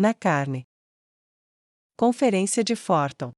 na carne. Conferência de Forton.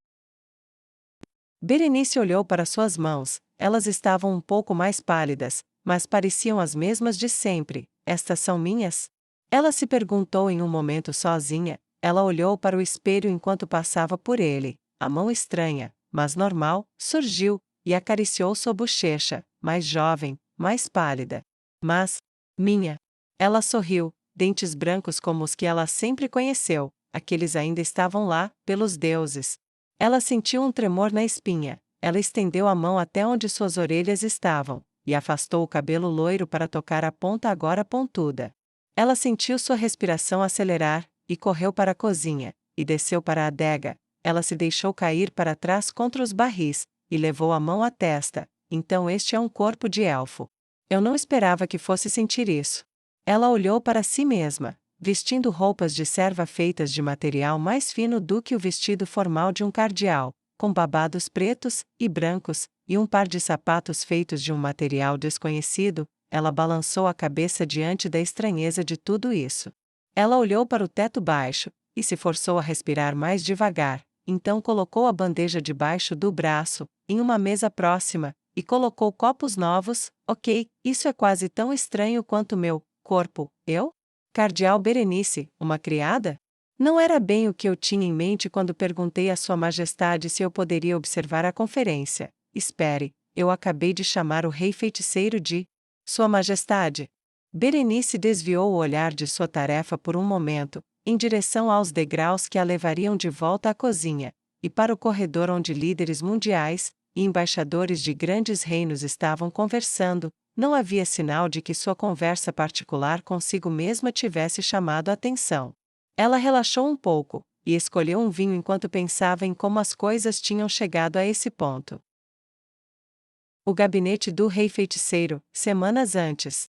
Berenice olhou para suas mãos, elas estavam um pouco mais pálidas, mas pareciam as mesmas de sempre. Estas são minhas? Ela se perguntou em um momento sozinha. Ela olhou para o espelho enquanto passava por ele. A mão estranha, mas normal, surgiu, e acariciou sua bochecha, mais jovem, mais pálida. Mas, minha. Ela sorriu, dentes brancos como os que ela sempre conheceu, aqueles ainda estavam lá, pelos deuses. Ela sentiu um tremor na espinha. Ela estendeu a mão até onde suas orelhas estavam, e afastou o cabelo loiro para tocar a ponta agora pontuda. Ela sentiu sua respiração acelerar, e correu para a cozinha, e desceu para a adega. Ela se deixou cair para trás contra os barris, e levou a mão à testa. Então este é um corpo de elfo. Eu não esperava que fosse sentir isso. Ela olhou para si mesma, vestindo roupas de serva feitas de material mais fino do que o vestido formal de um cardeal, com babados pretos e brancos, e um par de sapatos feitos de um material desconhecido. Ela balançou a cabeça diante da estranheza de tudo isso. Ela olhou para o teto baixo, e se forçou a respirar mais devagar, então colocou a bandeja debaixo do braço, em uma mesa próxima, e colocou copos novos. Ok, isso é quase tão estranho quanto meu corpo. Eu? Cardeal Berenice, uma criada? Não era bem o que eu tinha em mente quando perguntei a Sua Majestade se eu poderia observar a conferência. Espere, eu acabei de chamar o rei feiticeiro de Sua Majestade. Berenice desviou o olhar de sua tarefa por um momento, em direção aos degraus que a levariam de volta à cozinha, e para o corredor onde líderes mundiais e embaixadores de grandes reinos estavam conversando. Não havia sinal de que sua conversa particular consigo mesma tivesse chamado a atenção. Ela relaxou um pouco, e escolheu um vinho enquanto pensava em como as coisas tinham chegado a esse ponto. O gabinete do rei feiticeiro, semanas antes.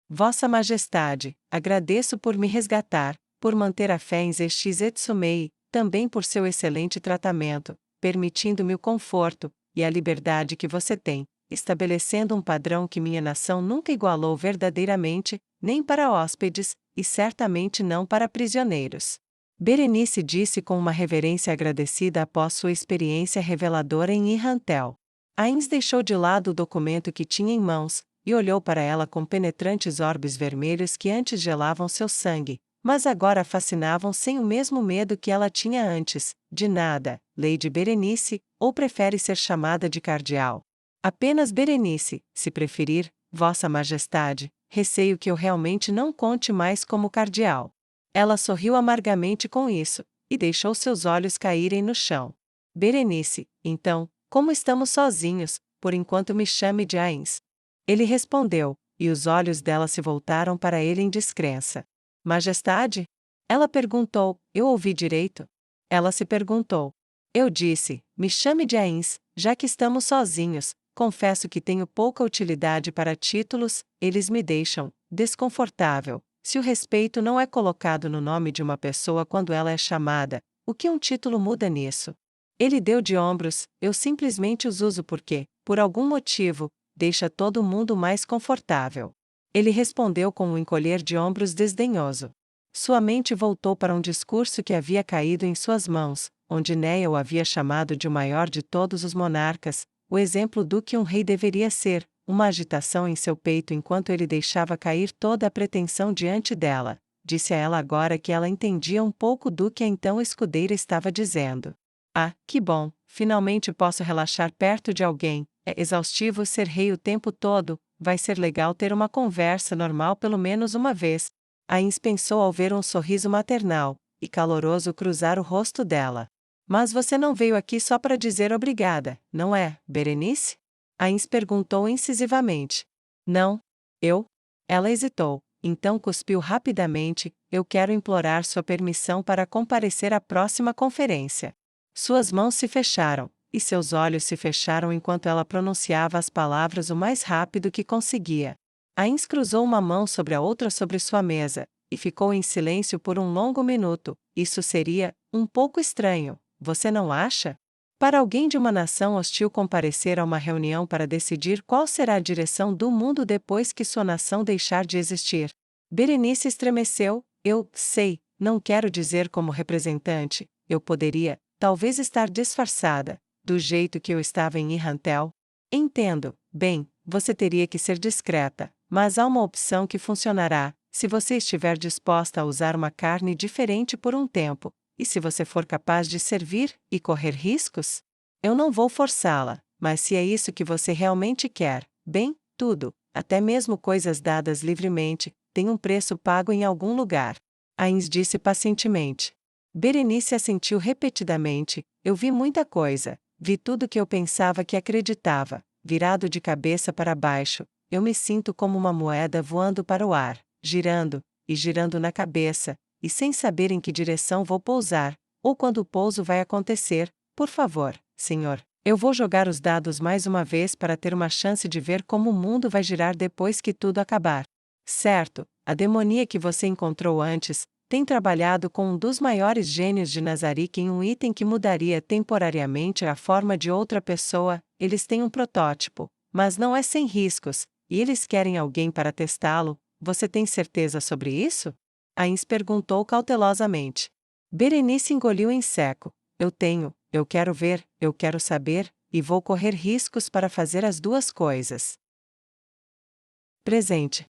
Vossa Majestade, agradeço por me resgatar, por manter a fé em Zexi-Zetsumei, também por seu excelente tratamento, permitindo-me o conforto e a liberdade que você tem, estabelecendo um padrão que minha nação nunca igualou verdadeiramente, nem para hóspedes, e certamente não para prisioneiros. Berenice disse com uma reverência agradecida após sua experiência reveladora em Irrantel. Ains deixou de lado o documento que tinha em mãos, e olhou para ela com penetrantes orbes vermelhos que antes gelavam seu sangue, mas agora a fascinavam sem o mesmo medo que ela tinha antes. De nada, Lady Berenice, ou prefere ser chamada de cardeal? Apenas Berenice, se preferir, Vossa Majestade. Receio que eu realmente não conte mais como cardeal. Ela sorriu amargamente com isso, e deixou seus olhos caírem no chão. Berenice, então, como estamos sozinhos, por enquanto me chame de Ains. Ele respondeu, e os olhos dela se voltaram para ele em descrença. Majestade? Ela perguntou, eu ouvi direito? Ela se perguntou. Eu disse, me chame de Ains, já que estamos sozinhos. Confesso que tenho pouca utilidade para títulos, eles me deixam desconfortável. Se o respeito não é colocado no nome de uma pessoa quando ela é chamada, o que um título muda nisso? Ele deu de ombros, eu simplesmente os uso porque, por algum motivo, deixa todo mundo mais confortável. Ele respondeu com um encolher de ombros desdenhoso. Sua mente voltou para um discurso que havia caído em suas mãos, onde Néa o havia chamado de o maior de todos os monarcas, o exemplo do que um rei deveria ser, uma agitação em seu peito enquanto ele deixava cair toda a pretensão diante dela. Disse a ela agora que ela entendia um pouco do que a então escudeira estava dizendo. Ah, que bom, finalmente posso relaxar perto de alguém. É exaustivo ser rei o tempo todo, vai ser legal ter uma conversa normal pelo menos uma vez. Ains pensou ao ver um sorriso maternal e caloroso cruzar o rosto dela. Mas você não veio aqui só para dizer obrigada, não é, Berenice? Ains perguntou incisivamente. Não. Eu? Ela hesitou, então cuspiu rapidamente, eu quero implorar sua permissão para comparecer à próxima conferência. Suas mãos se fecharam, e seus olhos se fecharam enquanto ela pronunciava as palavras o mais rápido que conseguia. Ains cruzou uma mão sobre a outra sobre sua mesa, e ficou em silêncio por um longo minuto. Isso seria um pouco estranho, você não acha? Para alguém de uma nação hostil comparecer a uma reunião para decidir qual será a direção do mundo depois que sua nação deixar de existir. Berenice estremeceu, eu sei, Não quero dizer como representante, eu poderia, talvez estar disfarçada, do jeito que eu estava em Irrantel. Entendo, bem, você teria que ser discreta, mas há uma opção que funcionará, se você estiver disposta a usar uma carne diferente por um tempo, e se você for capaz de servir e correr riscos? Eu não vou forçá-la, mas se é isso que você realmente quer, bem, tudo, até mesmo coisas dadas livremente, tem um preço pago em algum lugar. Ains disse pacientemente. Berenice assentiu repetidamente, eu vi muita coisa, vi tudo que eu pensava que acreditava, virado de cabeça para baixo, eu me sinto como uma moeda voando para o ar, girando, e girando na cabeça, e sem saber em que direção vou pousar, ou quando o pouso vai acontecer. Por favor, senhor, eu vou jogar os dados mais uma vez para ter uma chance de ver como o mundo vai girar depois que tudo acabar. Certo, a demonia que você encontrou antes tem trabalhado com um dos maiores gênios de Nazarick em um item que mudaria temporariamente a forma de outra pessoa. Eles têm um protótipo, mas não é sem riscos, e eles querem alguém para testá-lo. Você tem certeza sobre isso? Ains perguntou cautelosamente. Berenice engoliu em seco. Eu quero ver, eu quero saber, e vou correr riscos para fazer as duas coisas. Presente.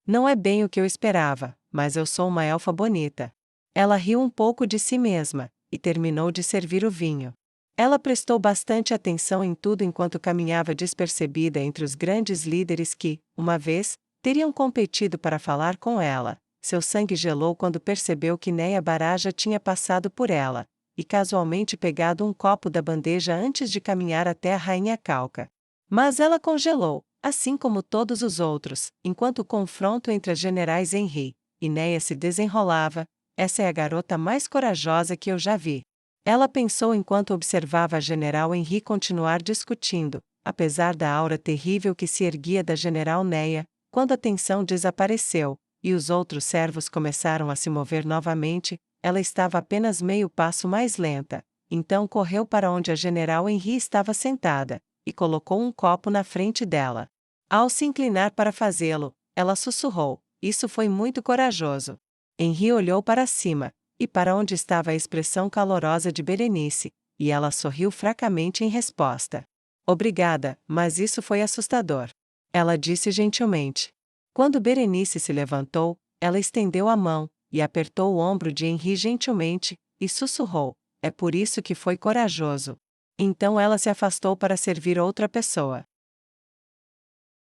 Não é bem o que eu esperava, mas eu sou uma elfa bonita. Ela riu um pouco de si mesma, e terminou de servir o vinho. Ela prestou bastante atenção em tudo enquanto caminhava despercebida entre os grandes líderes que, uma vez, teriam competido para falar com ela. Seu sangue gelou quando percebeu que Neia Baraja tinha passado por ela, e casualmente pegado um copo da bandeja antes de caminhar até a Rainha Calca. Mas ela congelou, assim como todos os outros, enquanto o confronto entre as generais Henri e Neia se desenrolava. Essa é a garota mais corajosa que eu já vi. Ela pensou enquanto observava a general Henri continuar discutindo, apesar da aura terrível que se erguia da general Neia, quando a tensão desapareceu, e os outros servos começaram a se mover novamente, ela estava apenas meio passo mais lenta, então correu para onde a general Henri estava sentada, e colocou um copo na frente dela. Ao se inclinar para fazê-lo, ela sussurrou, isso foi muito corajoso. Henri olhou para cima, e para onde estava a expressão calorosa de Berenice, e ela sorriu fracamente em resposta. Obrigada, mas isso foi assustador. Ela disse gentilmente. Quando Berenice se levantou, ela estendeu a mão, e apertou o ombro de Henri gentilmente, e sussurrou, é por isso que foi corajoso. Então ela se afastou para servir outra pessoa.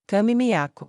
Kami Miyako.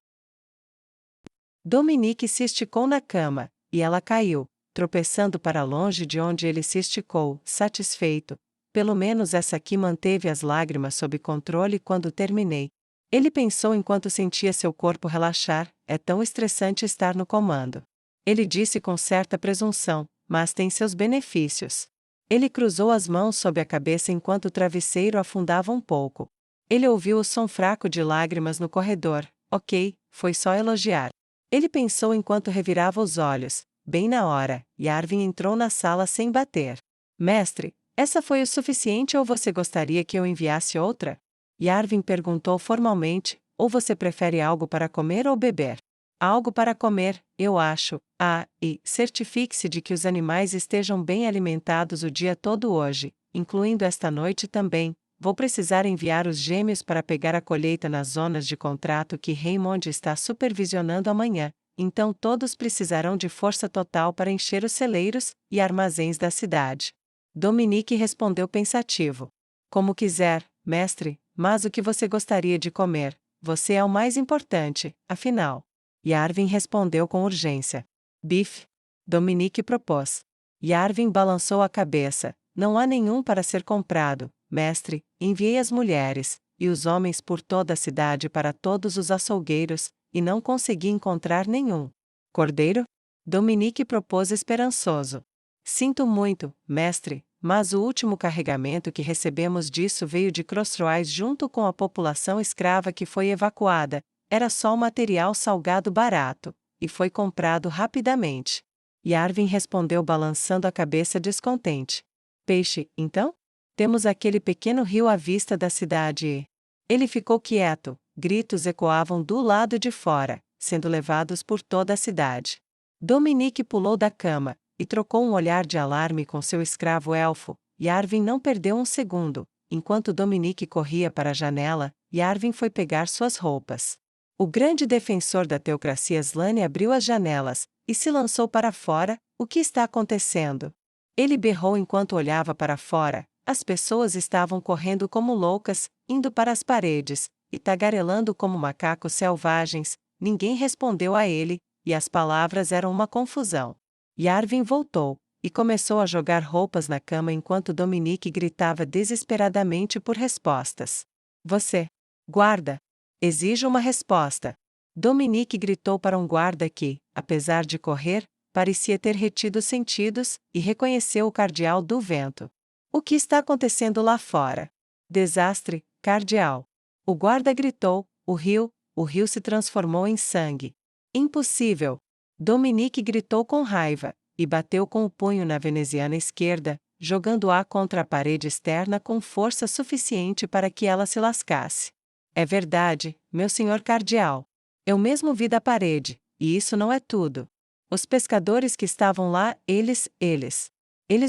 Dominique se esticou na cama, e ela caiu, tropeçando para longe de onde ele se esticou, satisfeito. Pelo menos essa aqui manteve as lágrimas sob controle quando terminei. Ele pensou enquanto sentia seu corpo relaxar, é tão estressante estar no comando. Ele disse com certa presunção, mas tem seus benefícios. Ele cruzou as mãos sob a cabeça enquanto o travesseiro afundava um pouco. Ele ouviu o som fraco de lágrimas no corredor. Ok, foi só elogiar. Ele pensou enquanto revirava os olhos. Bem na hora, Yarvin entrou na sala sem bater. Mestre, essa foi o suficiente ou você gostaria que eu enviasse outra? Yarvin perguntou formalmente, ou você prefere algo para comer ou beber? Algo para comer, eu acho. Ah, e certifique-se de que os animais estejam bem alimentados o dia todo hoje, incluindo esta noite também. Vou precisar enviar os gêmeos para pegar a colheita nas zonas de contrato que Raymond está supervisionando amanhã, então todos precisarão de força total para encher os celeiros e armazéns da cidade. Dominique respondeu pensativo. Como quiser, mestre, mas o que você gostaria de comer? Você é o mais importante, afinal. Yarvin respondeu com urgência. Bife. Dominique propôs. Yarvin balançou a cabeça. Não há nenhum para ser comprado, mestre. Enviei as mulheres e os homens por toda a cidade para todos os açougueiros, e não consegui encontrar nenhum. Cordeiro? Dominique propôs esperançoso. Sinto muito, mestre, mas o último carregamento que recebemos disso veio de Crossroads junto com a população escrava que foi evacuada. Era só um material salgado barato, e foi comprado rapidamente. Yarvin respondeu balançando a cabeça descontente. Peixe, então? Temos aquele pequeno rio à vista da cidade e... Ele ficou quieto, gritos ecoavam do lado de fora, sendo levados por toda a cidade. Dominique pulou da cama e trocou um olhar de alarme com seu escravo elfo. Yarvin não perdeu um segundo. Enquanto Dominique corria para a janela, Yarvin foi pegar suas roupas. O grande defensor da teocracia Slane abriu as janelas e se lançou para fora. O que está acontecendo? Ele berrou enquanto olhava para fora. As pessoas estavam correndo como loucas, indo para as paredes, e tagarelando como macacos selvagens. Ninguém respondeu a ele, e as palavras eram uma confusão. Yarvin voltou e começou a jogar roupas na cama enquanto Dominique gritava desesperadamente por respostas. Você, guarda, exijo uma resposta. Dominique gritou para um guarda que, apesar de correr, parecia ter retido os sentidos e reconheceu o cardeal do vento. O que está acontecendo lá fora? Desastre, cardeal. O guarda gritou, o rio se transformou em sangue. Impossível! Dominique gritou com raiva, e bateu com o punho na veneziana esquerda, jogando-a contra a parede externa com força suficiente para que ela se lascasse. É verdade, meu senhor cardeal. Eu mesmo vi da parede, e isso não é tudo. Os pescadores que estavam lá, eles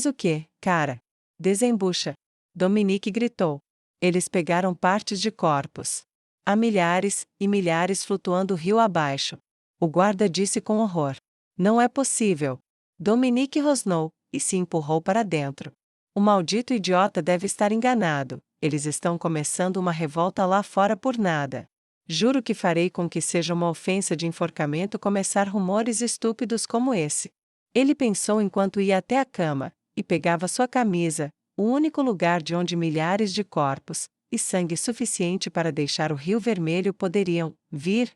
o quê, cara? Desembucha. Dominique gritou. Eles pegaram partes de corpos. Há milhares e milhares flutuando rio abaixo. O guarda disse com horror. Não é possível. Dominique rosnou e se empurrou para dentro. O maldito idiota deve estar enganado. Eles estão começando uma revolta lá fora por nada. Juro que farei com que seja uma ofensa de enforcamento começar rumores estúpidos como esse. Ele pensou enquanto ia até a cama e pegava sua camisa, o único lugar de onde milhares de corpos e sangue suficiente para deixar o rio vermelho poderiam vir.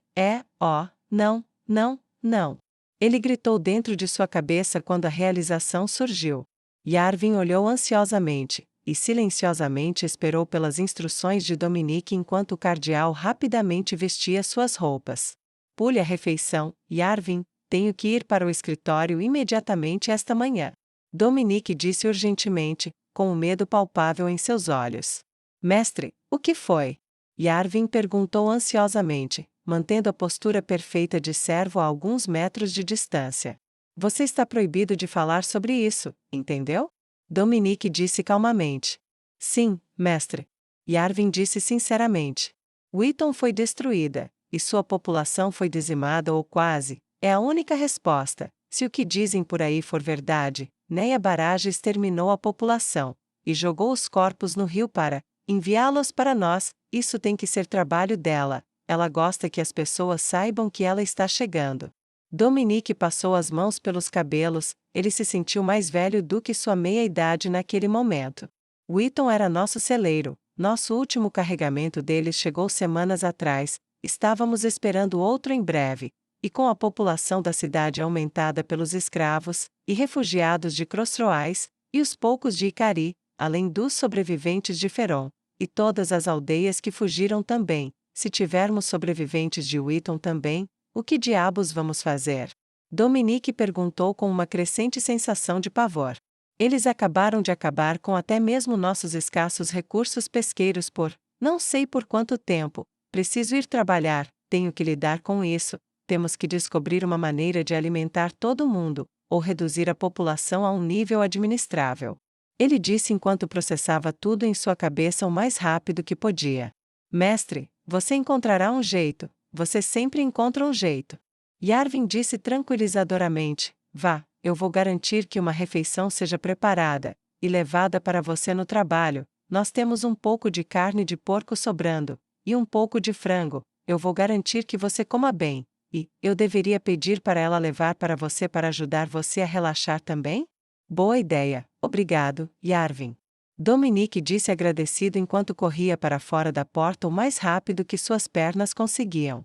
Não. Ele gritou dentro de sua cabeça quando a realização surgiu. Yarvin olhou ansiosamente e silenciosamente esperou pelas instruções de Dominique enquanto o cardeal rapidamente vestia suas roupas. Pule a refeição, Yarvin, tenho que ir para o escritório imediatamente esta manhã. Dominique disse urgentemente, com o medo palpável em seus olhos. Mestre, o que foi? Yarvin perguntou ansiosamente, mantendo a postura perfeita de servo a alguns metros de distância. Você está proibido de falar sobre isso, entendeu? Dominique disse calmamente. Sim, mestre. Yarvin disse sinceramente. Wheaton foi destruída, e sua população foi dizimada ou quase. É a única resposta. Se o que dizem por aí for verdade, Neia Barrage exterminou a população, e jogou os corpos no rio para enviá-los para nós. Isso tem que ser trabalho dela. Ela gosta que as pessoas saibam que ela está chegando. Dominique passou as mãos pelos cabelos, ele se sentiu mais velho do que sua meia-idade naquele momento. Wheaton era nosso celeiro, nosso último carregamento deles chegou semanas atrás, estávamos esperando outro em breve, e com a população da cidade aumentada pelos escravos e refugiados de Crossroads, e os poucos de Icari, além dos sobreviventes de Feron, e todas as aldeias que fugiram também, se tivermos sobreviventes de Wheaton também, o que diabos vamos fazer? Dominique perguntou com uma crescente sensação de pavor. Eles acabaram de acabar com até mesmo nossos escassos recursos pesqueiros por, não sei por quanto tempo, preciso ir trabalhar, tenho que lidar com isso, temos que descobrir uma maneira de alimentar todo mundo, ou reduzir a população a um nível administrável. Ele disse enquanto processava tudo em sua cabeça o mais rápido que podia. Mestre, você encontrará um jeito, você sempre encontra um jeito. Yarvin disse tranquilizadoramente, vá, eu vou garantir que uma refeição seja preparada e levada para você no trabalho. Nós temos um pouco de carne de porco sobrando, e um pouco de frango, eu vou garantir que você coma bem, e eu deveria pedir para ela levar para você para ajudar você a relaxar também? Boa ideia, obrigado, Yarvin. Dominique disse agradecido enquanto corria para fora da porta o mais rápido que suas pernas conseguiam.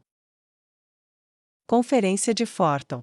Conferência de Forton.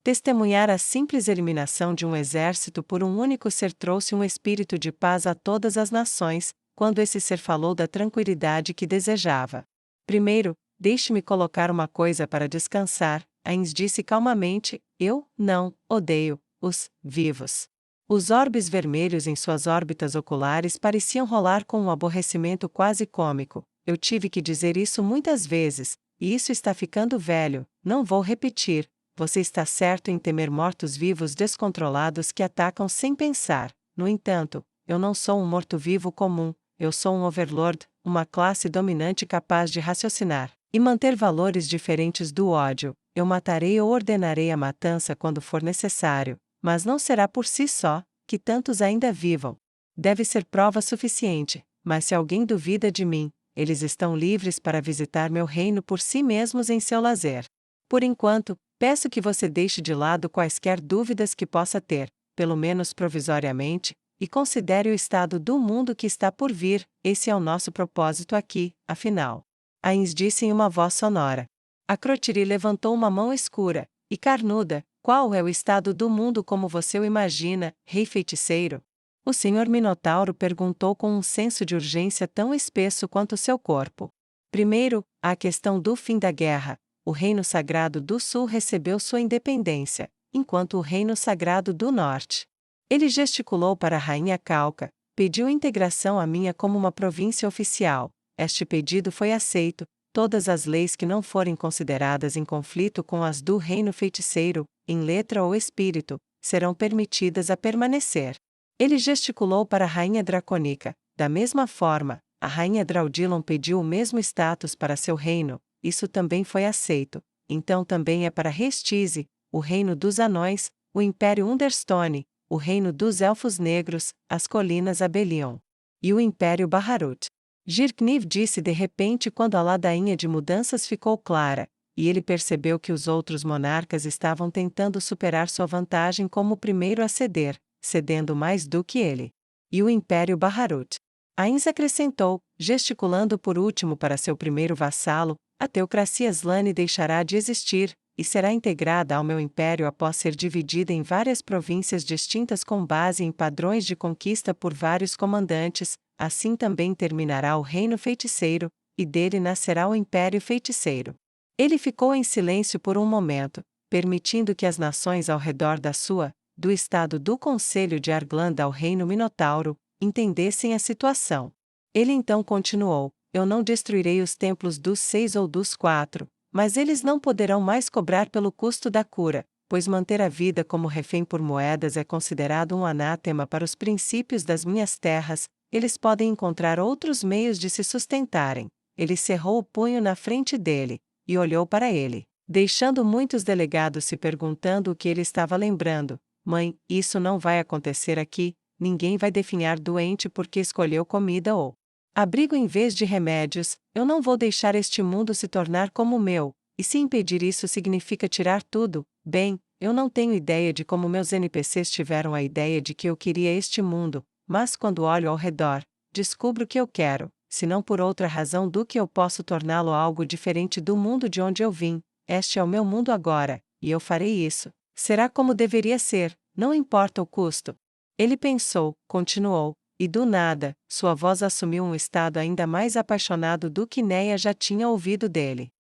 Testemunhar a simples eliminação de um exército por um único ser trouxe um espírito de paz a todas as nações, quando esse ser falou da tranquilidade que desejava. Primeiro, deixe-me colocar uma coisa para descansar, Ains disse calmamente, eu, não, odeio, os vivos. Os orbes vermelhos em suas órbitas oculares pareciam rolar com um aborrecimento quase cômico. Eu tive que dizer isso muitas vezes, e isso está ficando velho, não vou repetir. você está certo em temer mortos-vivos descontrolados que atacam sem pensar. No entanto, eu não sou um morto-vivo comum, eu sou um overlord, uma classe dominante capaz de raciocinar e manter valores diferentes do ódio. Eu matarei ou ordenarei a matança quando for necessário, mas não será por si só, que tantos ainda vivam. Deve ser prova suficiente, mas se alguém duvida de mim, eles estão livres para visitar meu reino por si mesmos em seu lazer. Por enquanto, peço que você deixe de lado quaisquer dúvidas que possa ter, pelo menos provisoriamente, e considere o estado do mundo que está por vir. Esse é o nosso propósito aqui, afinal. Ains disse em uma voz sonora. Akrotiri levantou uma mão escura e carnuda. Qual é o estado do mundo como você o imagina, rei feiticeiro? O senhor Minotauro perguntou com um senso de urgência tão espesso quanto seu corpo. Primeiro, a questão do fim da guerra. O Reino Sagrado do Sul recebeu sua independência, enquanto o Reino Sagrado do Norte. Ele gesticulou para a rainha Calca, pediu integração à minha como uma província oficial. Este pedido foi aceito. Todas as leis que não forem consideradas em conflito com as do Reino Feiticeiro, em letra ou espírito, serão permitidas a permanecer. Ele gesticulou para a rainha Dracônica. Da mesma forma, a rainha Draudilon pediu o mesmo status para seu reino. Isso também foi aceito. Então também é para Restize, o reino dos anões, o Império Understone, o reino dos elfos negros, as colinas Abelion e o Império Baharut. Girkniv disse de repente quando a ladainha de mudanças ficou clara, e ele percebeu que os outros monarcas estavam tentando superar sua vantagem como o primeiro a ceder, cedendo mais do que ele. E o Império Baharut. Ains acrescentou, gesticulando por último para seu primeiro vassalo, a teocracia Slane deixará de existir, e será integrada ao meu império após ser dividida em várias províncias distintas com base em padrões de conquista por vários comandantes. Assim também terminará o reino feiticeiro, e dele nascerá o império feiticeiro. Ele ficou em silêncio por um momento, permitindo que as nações ao redor do estado do Conselho de Arglanda ao reino Minotauro, entendessem a situação. Ele então continuou, eu não destruirei os templos dos 6 ou dos 4, mas eles não poderão mais cobrar pelo custo da cura, pois manter a vida como refém por moedas é considerado um anátema para os princípios das minhas terras. Eles podem encontrar outros meios de se sustentarem. Ele cerrou o punho na frente dele, e olhou para ele, deixando muitos delegados se perguntando o que ele estava lembrando. Mãe, isso não vai acontecer aqui, ninguém vai definhar doente porque escolheu comida ou abrigo em vez de remédios. Eu não vou deixar este mundo se tornar como o meu, e se impedir isso significa tirar tudo. Bem, eu não tenho ideia de como meus NPCs tiveram a ideia de que eu queria este mundo. Mas quando olho ao redor, descubro que eu quero, se não por outra razão do que eu posso torná-lo algo diferente do mundo de onde eu vim. Este é o meu mundo agora, e eu farei isso. Será como deveria ser, não importa o custo. Ele pensou, continuou, e do nada, sua voz assumiu um estado ainda mais apaixonado do que Neia já tinha ouvido dele.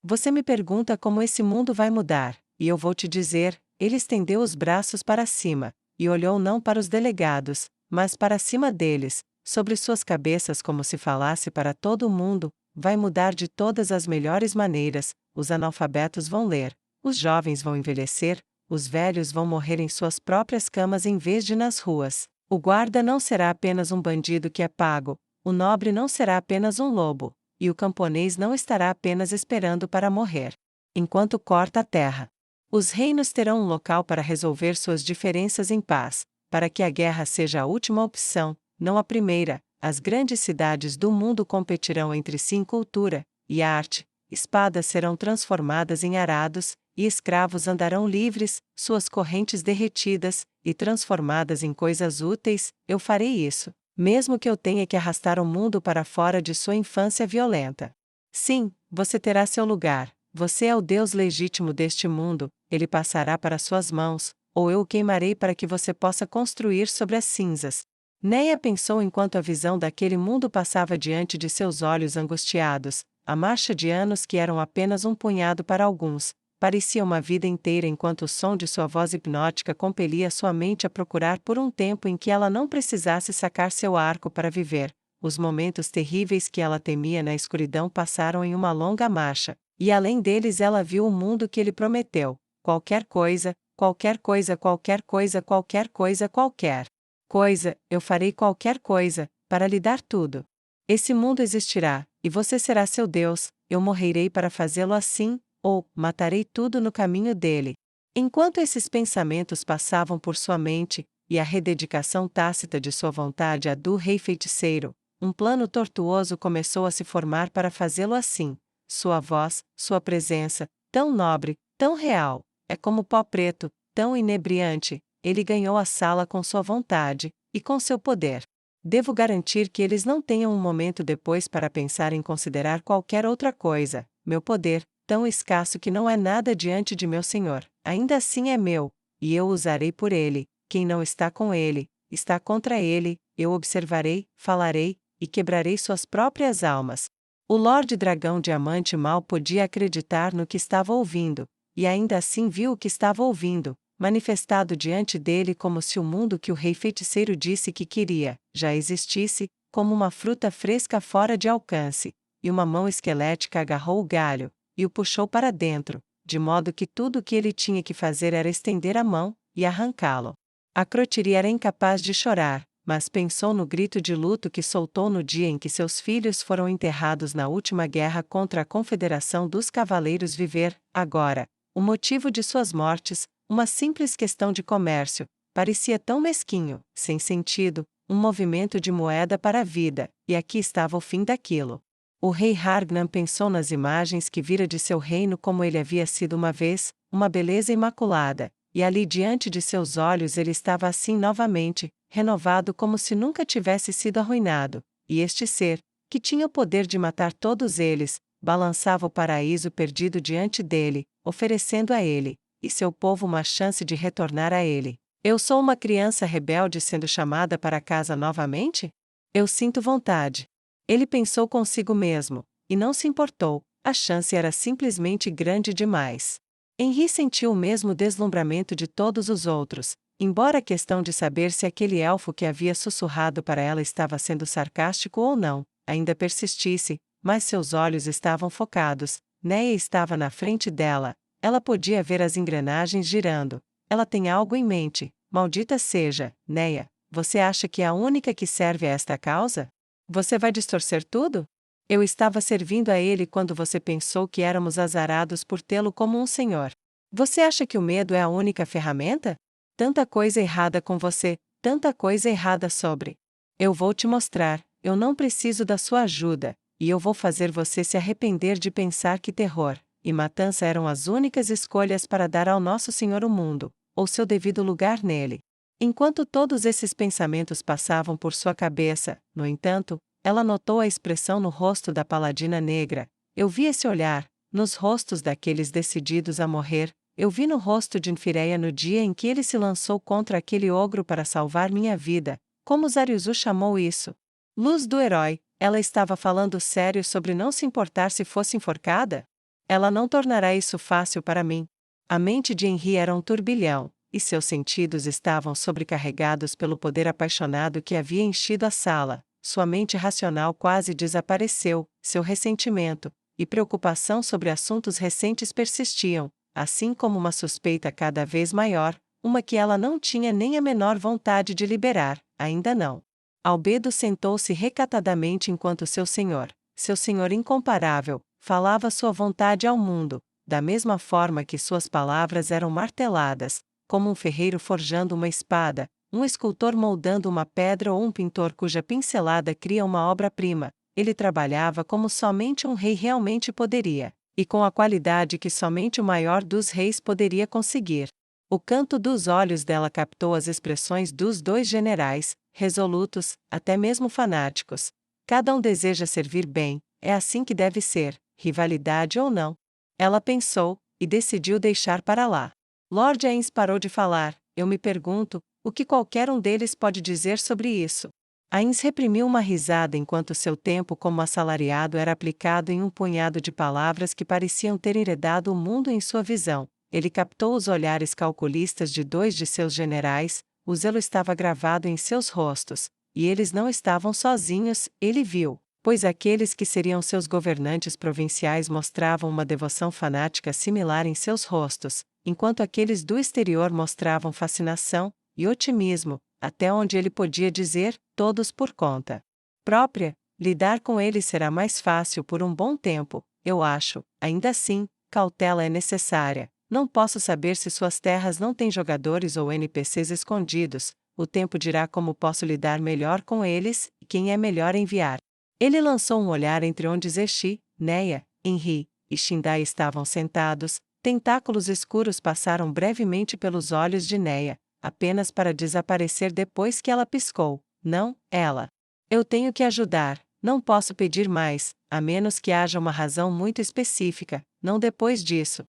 Você me pergunta como esse mundo vai mudar, e eu vou te dizer. Ele estendeu os braços para cima, e olhou não para os delegados, mas para cima deles, sobre suas cabeças como se falasse para todo o mundo. Vai mudar de todas as melhores maneiras. Os analfabetos vão ler, os jovens vão envelhecer, os velhos vão morrer em suas próprias camas em vez de nas ruas. O guarda não será apenas um bandido que é pago, o nobre não será apenas um lobo, e o camponês não estará apenas esperando para morrer enquanto corta a terra. Os reinos terão um local para resolver suas diferenças em paz, para que a guerra seja a última opção, não a primeira. As grandes cidades do mundo competirão entre si em cultura e arte, espadas serão transformadas em arados, e escravos andarão livres, suas correntes derretidas, e transformadas em coisas úteis. Eu farei isso, mesmo que eu tenha que arrastar o mundo para fora de sua infância violenta. Sim, você terá seu lugar. Você é o Deus legítimo deste mundo, ele passará para suas mãos, ou eu o queimarei para que você possa construir sobre as cinzas. Neia pensou enquanto a visão daquele mundo passava diante de seus olhos angustiados. A marcha de anos que eram apenas um punhado para alguns, parecia uma vida inteira enquanto o som de sua voz hipnótica compelia sua mente a procurar por um tempo em que ela não precisasse sacar seu arco para viver. Os momentos terríveis que ela temia na escuridão passaram em uma longa marcha. E além deles ela viu o mundo que ele prometeu. qualquer coisa, qualquer coisa, qualquer coisa, qualquer coisa, qualquer coisa, eu farei qualquer coisa, para lhe dar tudo. Esse mundo existirá, e você será seu Deus, eu morrerei para fazê-lo assim, ou matarei tudo no caminho dele. Enquanto esses pensamentos passavam por sua mente, e a rededicação tácita de sua vontade à do rei feiticeiro, um plano tortuoso começou a se formar para fazê-lo assim. Sua voz, sua presença, tão nobre, tão real, é como pó preto, tão inebriante, ele ganhou a sala com sua vontade, e com seu poder. Devo garantir que eles não tenham um momento depois para pensar em considerar qualquer outra coisa. Meu poder, tão escasso que não é nada diante de meu Senhor, ainda assim é meu, e eu usarei por ele. Quem não está com ele, está contra ele, eu observarei, falarei, e quebrarei suas próprias almas. O Lorde Dragão Diamante mal podia acreditar no que estava ouvindo, e ainda assim viu o que estava ouvindo, manifestado diante dele como se o mundo que o rei feiticeiro disse que queria, já existisse, como uma fruta fresca fora de alcance, e uma mão esquelética agarrou o galho, e o puxou para dentro, de modo que tudo o que ele tinha que fazer era estender a mão, e arrancá-lo. A Crotiri era incapaz de chorar, mas pensou no grito de luto que soltou no dia em que seus filhos foram enterrados na última guerra contra a Confederação dos Cavaleiros viver, agora, o motivo de suas mortes, uma simples questão de comércio, parecia tão mesquinho, sem sentido, um movimento de moeda para a vida, e aqui estava o fim daquilo. O rei Hargnan pensou nas imagens que vira de seu reino como ele havia sido uma vez, uma beleza imaculada, e ali diante de seus olhos ele estava assim novamente, renovado como se nunca tivesse sido arruinado, e este ser, que tinha o poder de matar todos eles, balançava o paraíso perdido diante dele, oferecendo a ele, e seu povo uma chance de retornar a ele. Eu sou uma criança rebelde sendo chamada para casa novamente? Eu sinto vontade. Ele pensou consigo mesmo, e não se importou, a chance era simplesmente grande demais. Henri sentiu o mesmo deslumbramento de todos os outros, embora a questão de saber se aquele elfo que havia sussurrado para ela estava sendo sarcástico ou não, ainda persistisse, mas seus olhos estavam focados, Néia estava na frente dela, ela podia ver as engrenagens girando. Ela tem algo em mente, maldita seja, Néia, você acha que é a única que serve a esta causa? Você vai distorcer tudo? Eu estava servindo a ele quando você pensou que éramos azarados por tê-lo como um senhor. Você acha que o medo é a única ferramenta? Tanta coisa errada com você, tanta coisa errada sobre. Eu vou te mostrar, eu não preciso da sua ajuda, e eu vou fazer você se arrepender de pensar que terror e matança eram as únicas escolhas para dar ao nosso Senhor o mundo, ou seu devido lugar nele. Enquanto todos esses pensamentos passavam por sua cabeça, no entanto, ela notou a expressão no rosto da paladina negra. Eu vi esse olhar, nos rostos daqueles decididos a morrer, eu vi no rosto de Infireia no dia em que ele se lançou contra aquele ogro para salvar minha vida, como Zariuzu chamou isso. Luz do herói, ela estava falando sério sobre não se importar se fosse enforcada? Ela não tornará isso fácil para mim. A mente de Henri era um turbilhão, e seus sentidos estavam sobrecarregados pelo poder apaixonado que havia enchido a sala. Sua mente racional quase desapareceu, seu ressentimento e preocupação sobre assuntos recentes persistiam, assim como uma suspeita cada vez maior, uma que ela não tinha nem a menor vontade de liberar, ainda não. Albedo sentou-se recatadamente enquanto seu senhor incomparável, falava sua vontade ao mundo, da mesma forma que suas palavras eram marteladas, como um ferreiro forjando uma espada, um escultor moldando uma pedra ou um pintor cuja pincelada cria uma obra-prima. Ele trabalhava como somente um rei realmente poderia, e com a qualidade que somente o maior dos reis poderia conseguir. O canto dos olhos dela captou as expressões dos dois generais, resolutos, até mesmo fanáticos. Cada um deseja servir bem, é assim que deve ser, rivalidade ou não. Ela pensou, e decidiu deixar para lá. Lord Ains parou de falar. Eu me pergunto, o que qualquer um deles pode dizer sobre isso? Ains reprimiu uma risada enquanto seu tempo como assalariado era aplicado em um punhado de palavras que pareciam ter heredado o mundo em sua visão. Ele captou os olhares calculistas de dois de seus generais, o zelo estava gravado em seus rostos, e eles não estavam sozinhos, ele viu. pois aqueles que seriam seus governantes provinciais mostravam uma devoção fanática similar em seus rostos, enquanto aqueles do exterior mostravam fascinação e otimismo, até onde ele podia dizer, todos por conta própria. Lidar com eles será mais fácil por um bom tempo, eu acho. Ainda assim, cautela é necessária. Não posso saber se suas terras não têm jogadores ou NPCs escondidos. O tempo dirá como posso lidar melhor com eles e quem é melhor enviar. Ele lançou um olhar entre onde Zeshi, Neia, Enri e Shindai estavam sentados. Tentáculos escuros passaram brevemente pelos olhos de Neia, apenas para desaparecer depois que ela piscou. Não, ela. Eu tenho que ajudar. Não posso pedir mais, a menos que haja uma razão muito específica, não depois disso.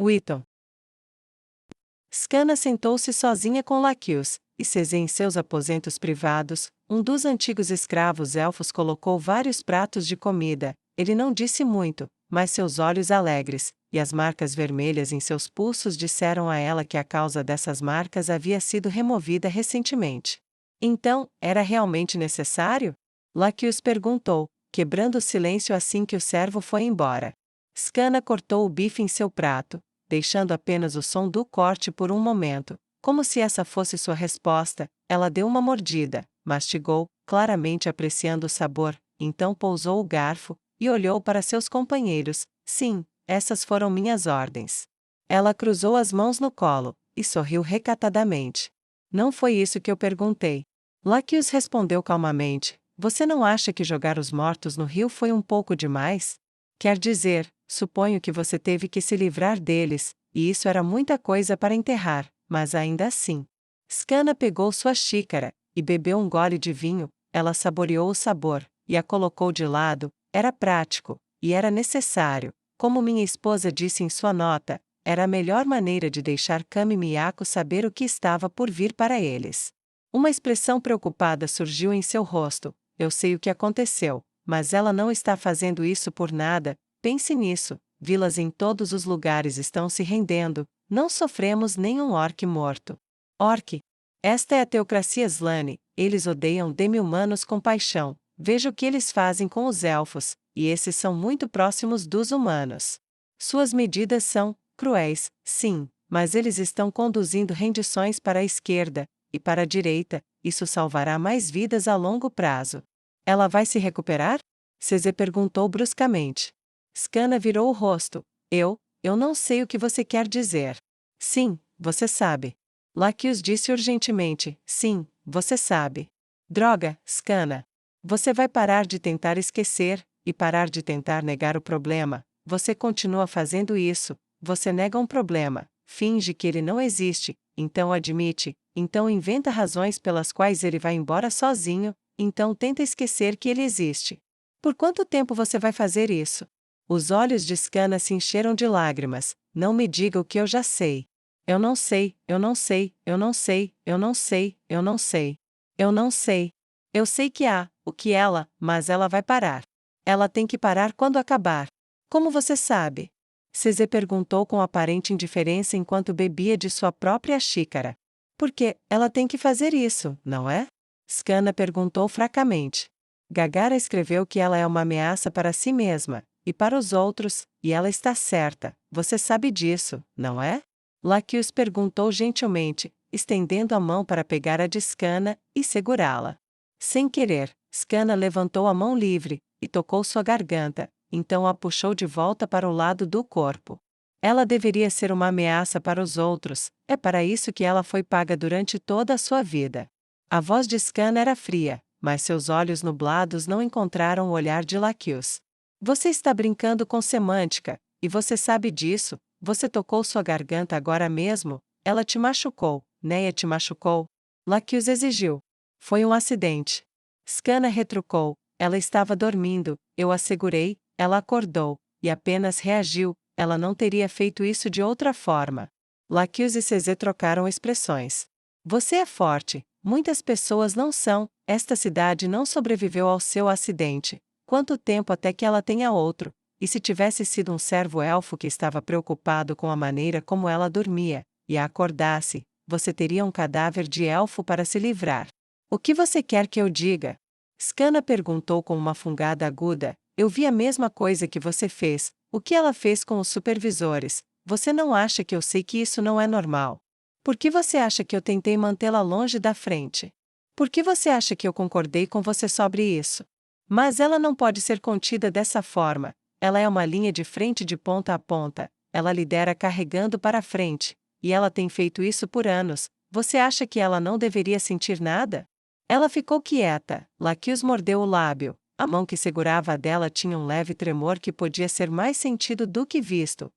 Wheaton. Scanna sentou-se sozinha com Laquius, e Cesê em seus aposentos privados. Um dos antigos escravos elfos colocou vários pratos de comida. Ele não disse muito, mas seus olhos alegres, e as marcas vermelhas em seus pulsos disseram a ela que a causa dessas marcas havia sido removida recentemente. Então, era realmente necessário? Laquius perguntou, quebrando o silêncio assim que o servo foi embora. Scanna cortou o bife em seu prato, deixando apenas o som do corte por um momento. Como se essa fosse sua resposta, ela deu uma mordida, mastigou, claramente apreciando o sabor, então pousou o garfo, e olhou para seus companheiros. Sim, essas foram minhas ordens. Ela cruzou as mãos no colo, e sorriu recatadamente. Não foi isso que eu perguntei. Laquius respondeu calmamente, você não acha que jogar os mortos no rio foi um pouco demais? Quer dizer, suponho que você teve que se livrar deles, e isso era muita coisa para enterrar, mas ainda assim. Scanna pegou sua xícara, e bebeu um gole de vinho. Ela saboreou o sabor, e a colocou de lado. Era prático, e era necessário. Como minha esposa disse em sua nota, era a melhor maneira de deixar Kami e Miyako saber o que estava por vir para eles. Uma expressão preocupada surgiu em seu rosto. Eu sei o que aconteceu, mas ela não está fazendo isso por nada. Pense nisso. Vilas em todos os lugares estão se rendendo. Não sofremos nenhum orc morto. Orc. Esta é a teocracia Slane. Eles odeiam demi-humanos com paixão. Veja o que eles fazem com os elfos, e esses são muito próximos dos humanos. Suas medidas são cruéis, sim, mas eles estão conduzindo rendições para a esquerda e para a direita. Isso salvará mais vidas a longo prazo. Ela vai se recuperar? Cesê perguntou bruscamente. Scanna virou o rosto. Eu não sei o que você quer dizer. Sim, você sabe. Laquius disse urgentemente. Sim, você sabe. Droga, Scanna. Você vai parar de tentar esquecer, e parar de tentar negar o problema. Você continua fazendo isso. Você nega um problema, finge que ele não existe, então admite, então inventa razões pelas quais ele vai embora sozinho, então tenta esquecer que ele existe. Por quanto tempo você vai fazer isso? Os olhos de Scanna se encheram de lágrimas. Não me diga o que eu já sei. Eu não sei, eu não sei, eu não sei, eu não sei, eu não sei. Eu não sei. Eu sei que há, o que ela, mas ela vai parar. Ela tem que parar quando acabar. Como você sabe? Cesê perguntou com aparente indiferença enquanto bebia de sua própria xícara. Porque ela tem que fazer isso, não é? Scanna perguntou fracamente. Gagara escreveu que ela é uma ameaça para si mesma, e para os outros, e ela está certa. Você sabe disso, não é? Laquius perguntou gentilmente, estendendo a mão para pegar a de Scanna e segurá-la. Sem querer, Scanna levantou a mão livre, e tocou sua garganta, então a puxou de volta para o lado do corpo. Ela deveria ser uma ameaça para os outros, é para isso que ela foi paga durante toda a sua vida. A voz de Scanna era fria, mas seus olhos nublados não encontraram o olhar de Laquius. Você está brincando com semântica, e você sabe disso. Você tocou sua garganta agora mesmo, ela te machucou, Neia te machucou. Laquius exigiu. Foi um acidente. Scanna retrucou, ela estava dormindo, eu a segurei, ela acordou, e apenas reagiu, ela não teria feito isso de outra forma. Laquius e Cesê trocaram expressões. Você é forte, muitas pessoas não são, esta cidade não sobreviveu ao seu acidente. Quanto tempo até que ela tenha outro? E se tivesse sido um servo-elfo que estava preocupado com a maneira como ela dormia, e a acordasse, você teria um cadáver de elfo para se livrar. O que você quer que eu diga? Skana perguntou com uma fungada aguda. Eu vi a mesma coisa que você fez. O que ela fez com os supervisores? Você não acha que eu sei que isso não é normal? Por que você acha que eu tentei mantê-la longe da frente? Por que você acha que eu concordei com você sobre isso? Mas ela não pode ser contida dessa forma. Ela é uma linha de frente de ponta a ponta. Ela lidera carregando para frente. E ela tem feito isso por anos. Você acha que ela não deveria sentir nada? Ela ficou quieta. Laqueus mordeu o lábio. A mão que segurava a dela tinha um leve tremor que podia ser mais sentido do que visto.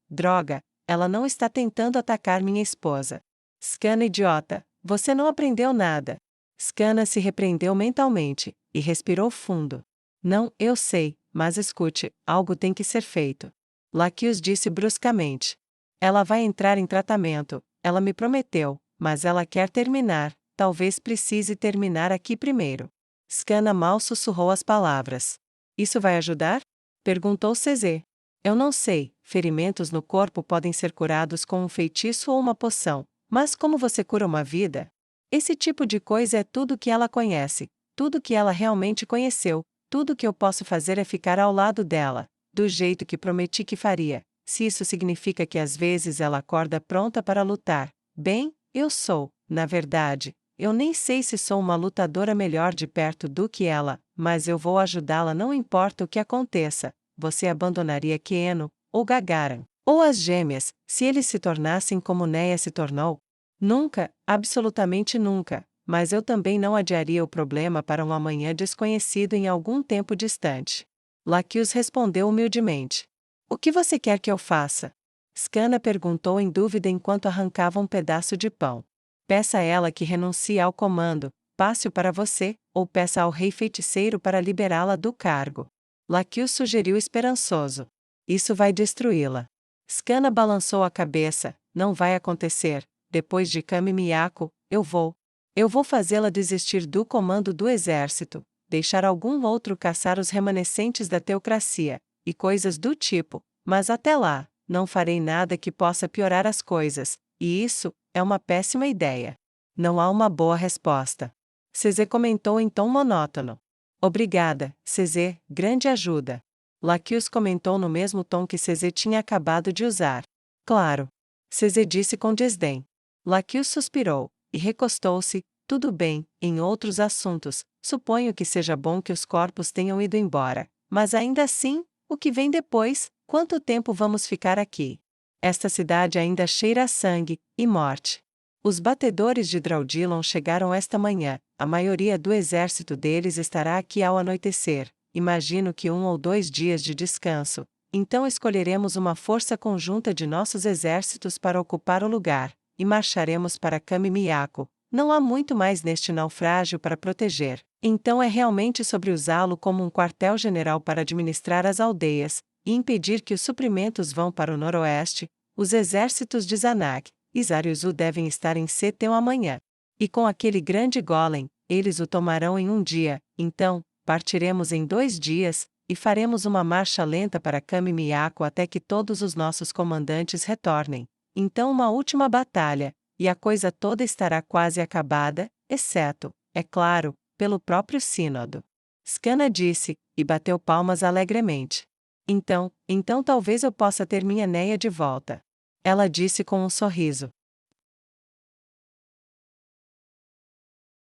Droga, ela não está tentando atacar minha esposa. Skana idiota, você não aprendeu nada. Skana se repreendeu mentalmente, e respirou fundo. Não, eu sei, mas escute, algo tem que ser feito. Laqueus disse bruscamente. Ela vai entrar em tratamento, ela me prometeu, mas ela quer terminar, talvez precise terminar aqui primeiro. Skana mal sussurrou as palavras. Isso vai ajudar? Perguntou CZ. Eu não sei, ferimentos no corpo podem ser curados com um feitiço ou uma poção, mas como você cura uma vida? Esse tipo de coisa é tudo que ela conhece, tudo que ela realmente conheceu, tudo que eu posso fazer é ficar ao lado dela, do jeito que prometi que faria. Se isso significa que às vezes ela acorda pronta para lutar, bem, eu sou, na verdade, eu nem sei se sou uma lutadora melhor de perto do que ela, mas eu vou ajudá-la não importa o que aconteça. Você abandonaria Keno, ou Gagaran, ou as gêmeas, se eles se tornassem como Neia se tornou? Nunca, absolutamente nunca, mas eu também não adiaria o problema para um amanhã desconhecido em algum tempo distante. Laqueus respondeu humildemente. O que você quer que eu faça? Skana perguntou em dúvida enquanto arrancava um pedaço de pão. Peça a ela que renuncie ao comando, passe-o para você, ou peça ao rei feiticeiro para liberá-la do cargo. Laqueus sugeriu esperançoso. Isso vai destruí-la. Skana balançou a cabeça. Não vai acontecer. Depois de Kami Miyako, eu vou. Eu vou fazê-la desistir do comando do exército, deixar algum outro caçar os remanescentes da teocracia, e coisas do tipo, mas até lá, não farei nada que possa piorar as coisas, e isso é uma péssima ideia. Não há uma boa resposta. CZ comentou em tom monótono. Obrigada, CZ, grande ajuda. Laqueus comentou no mesmo tom que CZ tinha acabado de usar. Claro. CZ disse com desdém. Laqueus suspirou, e recostou-se. Tudo bem, em outros assuntos, suponho que seja bom que os corpos tenham ido embora. Mas ainda assim, o que vem depois? Quanto tempo vamos ficar aqui? Esta cidade ainda cheira a sangue e morte. Os batedores de Draudilon chegaram esta manhã, a maioria do exército deles estará aqui ao anoitecer, imagino que 1 ou 2 dias de descanso, então escolheremos uma força conjunta de nossos exércitos para ocupar o lugar, e marcharemos para Kami Miyako. Não há muito mais neste naufrágio para proteger, então é realmente sobre usá-lo como um quartel-general para administrar as aldeias, e impedir que os suprimentos vão para o noroeste. Os exércitos de Zanak e Zariuzu devem estar em Setel amanhã. E com aquele grande golem, eles o tomarão em um dia, então, partiremos em 2 dias, e faremos uma marcha lenta para Kami Miyako até que todos os nossos comandantes retornem. Então uma última batalha, e a coisa toda estará quase acabada, exceto, é claro, pelo próprio sínodo. Skana disse, e bateu palmas alegremente. Então talvez eu possa ter minha Neia de volta. Ela disse com um sorriso.